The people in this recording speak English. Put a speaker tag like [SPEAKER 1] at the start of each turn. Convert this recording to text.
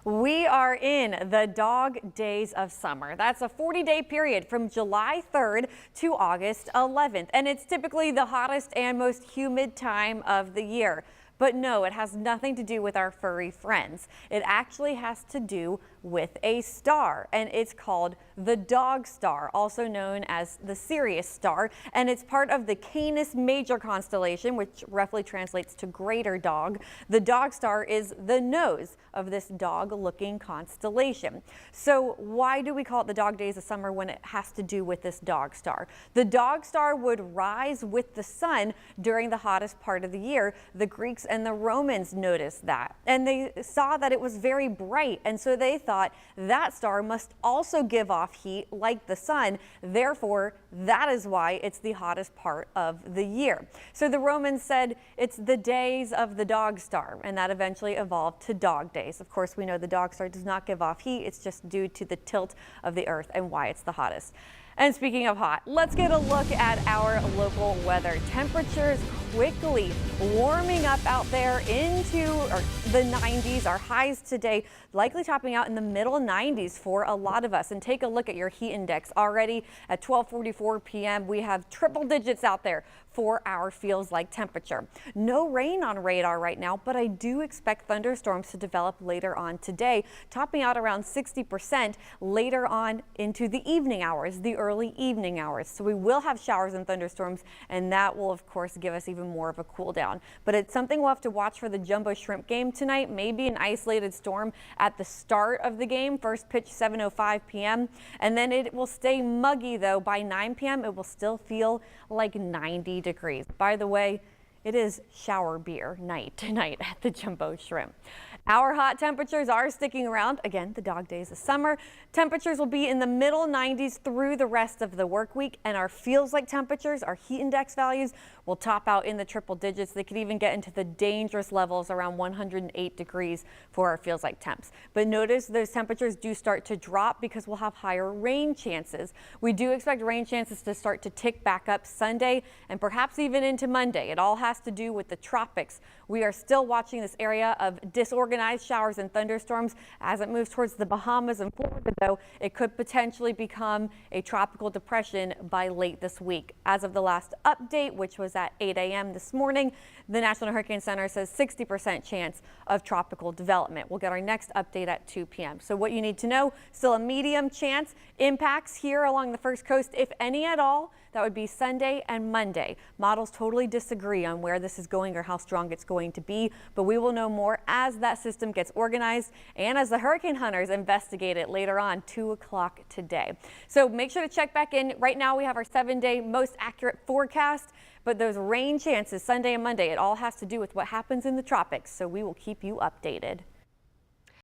[SPEAKER 1] We are in the dog days of summer. That's a 40-day period from July 3rd to August 11th. And it's typically the hottest and most humid time of the year. But no, it has nothing to do with our furry friends. It actually has to do with a star, and it's called the Dog Star, also known as the Sirius Star, and it's part of the Canis Major constellation, which roughly translates to greater dog. The Dog Star is the nose of this dog-looking constellation. So why do we call it the dog days of summer when it has to do with this dog star? The dog star would rise with the sun during the hottest part of the year. The Greeks and the Romans noticed that, and they saw that it was very bright, and so they thought that star must also give off heat like the sun. Therefore, that is why it's the hottest part of the year. So the Romans said it's the days of the dog star, and that eventually evolved to dog days. Of course, we know the dog star does not give off heat. It's just due to the tilt of the earth and why it's the hottest. And speaking of hot, let's get a look at our local weather. Temperatures quickly warming up out there into the 90s. Our highs today likely topping out in the middle 90s for a lot of us. And take a look at your heat index. Already at 12:44 p.m. we have triple digits out there for our feels like temperature. No rain on radar right now, but I do expect thunderstorms to develop later on today, topping out around 60% later on into the evening hours, the early evening hours. So we will have showers and thunderstorms, and that will of course give us even more of a cool down. But it's something we'll have to watch for the jumbo shrimp game tonight. Maybe an isolated storm at the start of the game. First pitch 7:05 p.m. and then it will stay muggy though. By 9 p.m. it will still feel like 90 degrees. By the way, it is shower beer night tonight at the jumbo shrimp. Our hot temperatures are sticking around. Again, the dog days of summer. Temperatures will be in the middle 90s through the rest of the work week, and our feels like temperatures, our heat index values, will top out in the triple digits. They could even get into the dangerous levels around 108 degrees for our feels like temps. But notice those temperatures do start to drop because we'll have higher rain chances. We do expect rain chances to start to tick back up Sunday and perhaps even into Monday. It all has to do with the tropics. We are still watching this area of disorganized showers and thunderstorms. As it moves towards the Bahamas and Florida, though, it could potentially become a tropical depression by late this week. As of the last update, which was at 8 a.m. this morning, the National Hurricane Center says 60% chance of tropical development. We'll get our next update at 2 p.m. So what you need to know, still a medium chance. Impacts here along the first coast, if any at all, that would be Sunday and Monday. Models totally disagree on where this is going or how strong it's going to be, but we will know more as that system gets organized and as the hurricane hunters investigate it later on 2 o'clock today. So make sure to check back in. Right now we have our 7-day most accurate forecast, but those rain chances Sunday and Monday, it all has to do with what happens in the tropics. So we will keep you updated.